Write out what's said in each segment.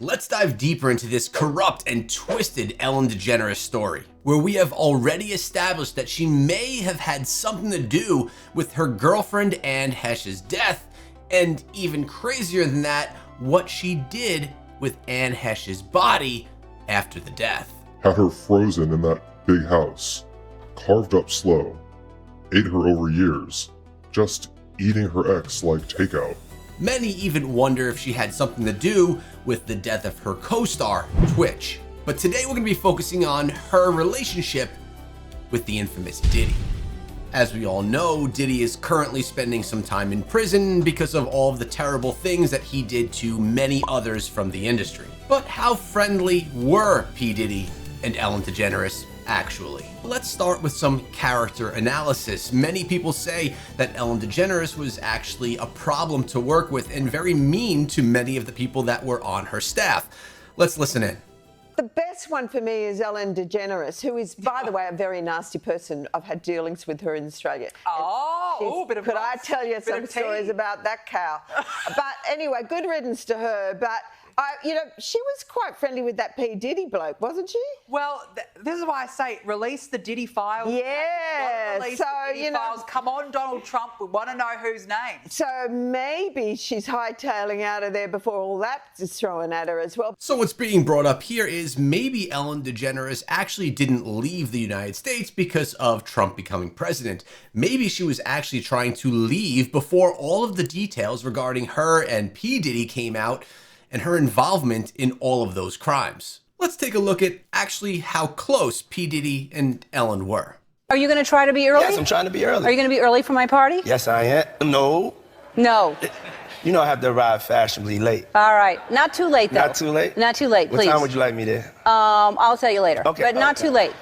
Let's dive deeper into this corrupt and twisted Ellen DeGeneres story, where we have already established that she may have had something to do with her girlfriend Anne Heche's death, and even crazier than that, what she did with Anne Heche's body after the death. Had her frozen in that big house, carved up slow, ate her over years, just eating her ex like takeout. Many even wonder if she had something to do with the death of her co-star, Twitch. But today we're going to be focusing on her relationship with the infamous Diddy. As we all know, Diddy is currently spending some time in prison because of all of the terrible things that he did to many others from the industry. But how friendly were P. Diddy and Ellen DeGeneres actually? Let's start with some character analysis. Many people say that Ellen DeGeneres was actually a problem to work with and very mean to many of the people that were on her staff. Let's listen in. The best one for me is Ellen DeGeneres, who is, by the way, a very nasty person. I've had dealings with her in Australia. Could I tell you some stories about that cow? But anyway, good riddance to her. But she was quite friendly with that P. Diddy bloke, wasn't she? Well, this is why I say release the Diddy files. Yeah. Release the Diddy files. Come on, Donald Trump. We want to know whose name. So maybe she's hightailing out of there before all that is thrown at her as well. So what's being brought up here is maybe Ellen DeGeneres actually didn't leave the United States because of Trump becoming president. Maybe she was actually trying to leave before all of the details regarding her and P. Diddy came out and her involvement in all of those crimes. Let's take a look at actually how close P. Diddy and Ellen were. Are you going to try to be early? Yes, I'm trying to be early. Are you going to be early for my party? Yes, I am. No. No. You know I have to arrive fashionably late. All right. Not too late, though. Not too late? Not too late, please. What time would you like me there? I'll tell you later. Okay. But not too late.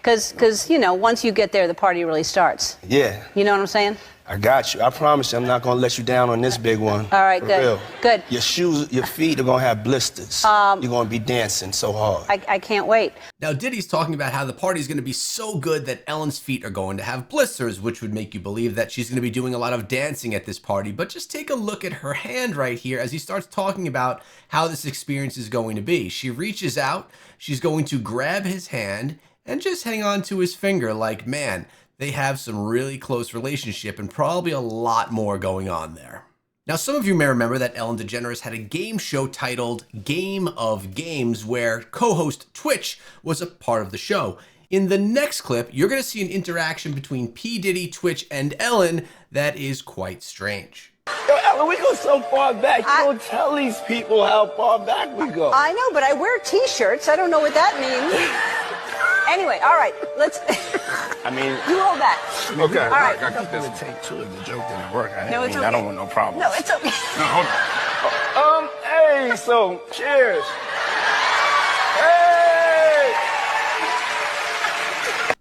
Because, once you get there, the party really starts. Yeah. You know what I'm saying? I got you. I promise you I'm not going to let you down on this big one. All right, For good. real. Good. Your shoes, your feet are going to have blisters. You're going to be dancing so hard. I can't wait. Now, Diddy's talking about how the party is going to be so good that Ellen's feet are going to have blisters, which would make you believe that she's going to be doing a lot of dancing at this party. But just take a look at her hand right here as he starts talking about how this experience is going to be. She reaches out, she's going to grab his hand and just hang on to his finger like, man, they have some really close relationship and probably a lot more going on there. Now, some of you may remember that Ellen DeGeneres had a game show titled Game of Games where co-host Twitch was a part of the show. In the next clip, you're going to see an interaction between P. Diddy, Twitch, and Ellen that is quite strange. Yo, Ellen, we go so far back. You don't tell these people how far back we go. I know, but I wear T-shirts. I don't know what that means. Anyway, all right, let's... I mean... You hold that. Okay. All right. I got this take two if the joke didn't work. No, it's okay. I don't want no problem. No, it's okay. No, hold on. Hey, so, cheers. Hey!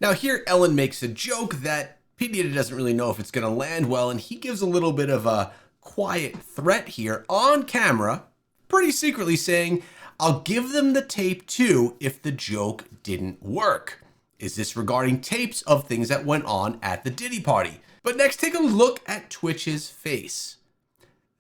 Now here, Ellen makes a joke that P. Diddy doesn't really know if it's going to land well, and he gives a little bit of a quiet threat here on camera, pretty secretly saying, I'll give them the tape too if the joke didn't work. Is this regarding tapes of things that went on at the Diddy party? But next, take a look at Twitch's face.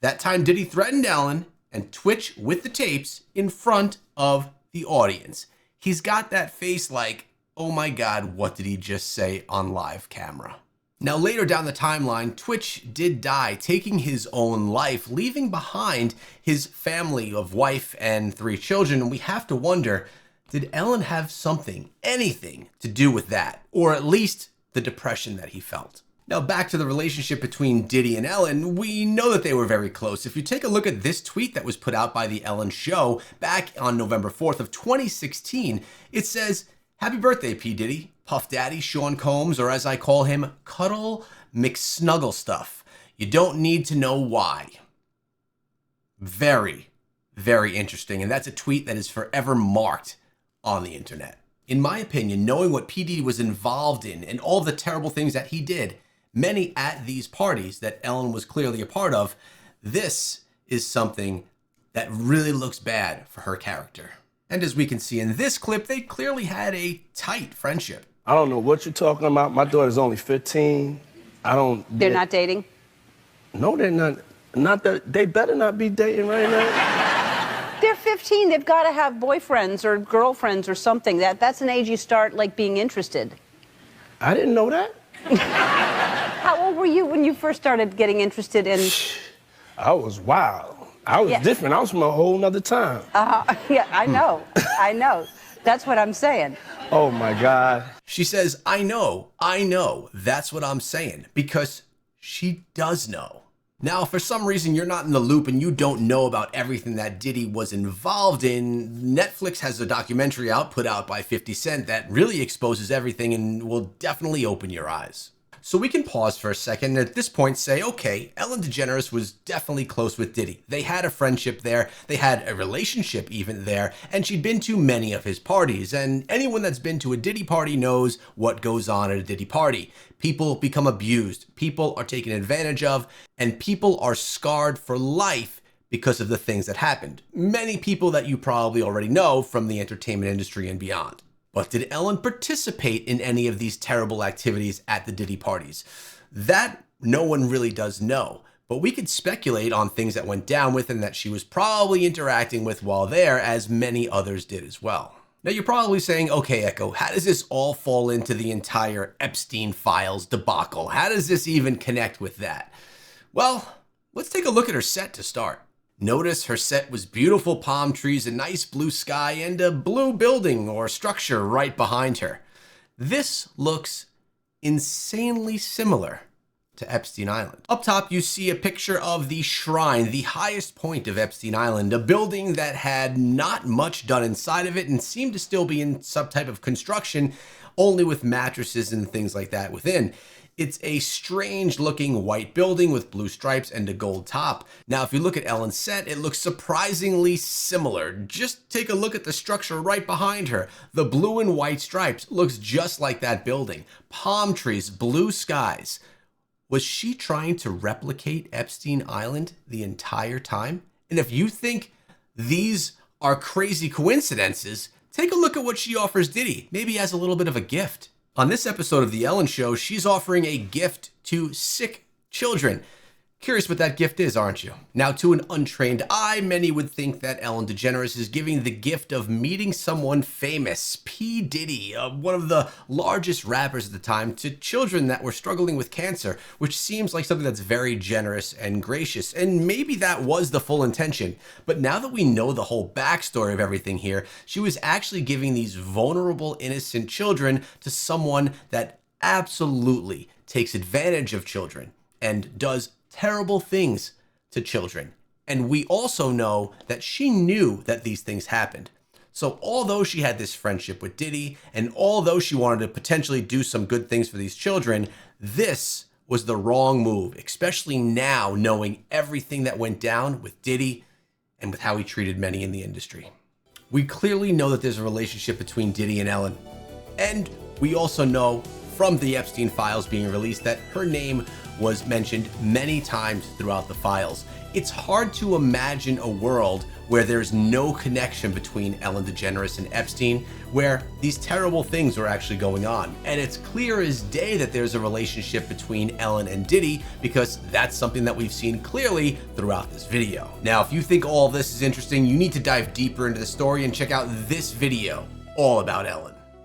That time Diddy threatened Ellen and Twitch with the tapes in front of the audience. He's got that face like, oh my God, what did he just say on live camera? Now later down the timeline, Twitch did die, taking his own life, leaving behind his family of wife and 3 children. And we have to wonder, did Ellen have something, anything to do with that? Or at least the depression that he felt? Now back to the relationship between Diddy and Ellen, we know that they were very close. If you take a look at this tweet that was put out by the Ellen Show back on November 4th of 2016, it says, "Happy birthday, P. Diddy. Puff Daddy, Sean Combs, or as I call him, Cuddle, McSnuggle stuff. You don't need to know why." Very, very interesting. And that's a tweet that is forever marked on the internet. In my opinion, knowing what P. Diddy was involved in and all the terrible things that he did, many at these parties that Ellen was clearly a part of, this is something that really looks bad for her character. And as we can see in this clip, they clearly had a tight friendship. I don't know what you're talking about. My daughter's only 15. They're not dating? No, they're not. Not that they better not be dating right now. They're 15 15, they've got to have boyfriends or girlfriends or something. That's an age you start, like, being interested. I didn't know that. How old were you when you first started getting interested in... I was wild. I was different. I was from a whole nother time. Yeah, I know. I know. That's what I'm saying. Oh, my God. She says, I know. That's what I'm saying. Because she does know. Now, for some reason, you're not in the loop and you don't know about everything that Diddy was involved in. Netflix has a documentary out, put out by 50 Cent, that really exposes everything and will definitely open your eyes. So we can pause for a second and at this point say, okay, Ellen DeGeneres was definitely close with Diddy. They had a friendship there, they had a relationship even there, and she'd been to many of his parties. And anyone that's been to a Diddy party knows what goes on at a Diddy party. People become abused, people are taken advantage of, and people are scarred for life because of the things that happened. Many people that you probably already know from the entertainment industry and beyond. But did Ellen participate in any of these terrible activities at the Diddy parties? That no one really does know, but we could speculate on things that went down with and that she was probably interacting with while there, as many others did as well. Now you're probably saying, okay, Echo, how does this all fall into the entire Epstein files debacle? How does this even connect with that? Well, let's take a look at her set to start. Notice her set was beautiful palm trees, a nice blue sky, and a blue building or structure right behind her. This looks insanely similar to Epstein Island. Up top, you see a picture of the shrine, the highest point of Epstein Island, a building that had not much done inside of it and seemed to still be in some type of construction, only with mattresses and things like that within. It's a strange looking white building with blue stripes and a gold top. Now, if you look at Ellen's set, it looks surprisingly similar. Just take a look at the structure right behind her. The blue and white stripes looks just like that building. Palm trees, blue skies. Was she trying to replicate Epstein Island the entire time? And if you think these are crazy coincidences, take a look at what she offers Diddy, maybe as a little bit of a gift. On this episode of The Ellen Show, she's offering a gift to sick children. Curious what that gift is, aren't you? Now, to an untrained eye, many would think that Ellen DeGeneres is giving the gift of meeting someone famous, P. Diddy, one of the largest rappers at the time, to children that were struggling with cancer, which seems like something that's very generous and gracious. And maybe that was the full intention. But now that we know the whole backstory of everything here, she was actually giving these vulnerable, innocent children to someone that absolutely takes advantage of children and does terrible things to children. And we also know that she knew that these things happened. So although she had this friendship with Diddy, and although she wanted to potentially do some good things for these children, this was the wrong move, especially now knowing everything that went down with Diddy and with how he treated many in the industry. We clearly know that there's a relationship between Diddy and Ellen. And we also know from the Epstein files being released that her name was mentioned many times throughout the files. It's hard to imagine a world where there's no connection between Ellen DeGeneres and Epstein, where these terrible things are actually going on. And it's clear as day that there's a relationship between Ellen and Diddy, because that's something that we've seen clearly throughout this video. Now, if you think all of this is interesting, you need to dive deeper into the story and check out this video all about Ellen.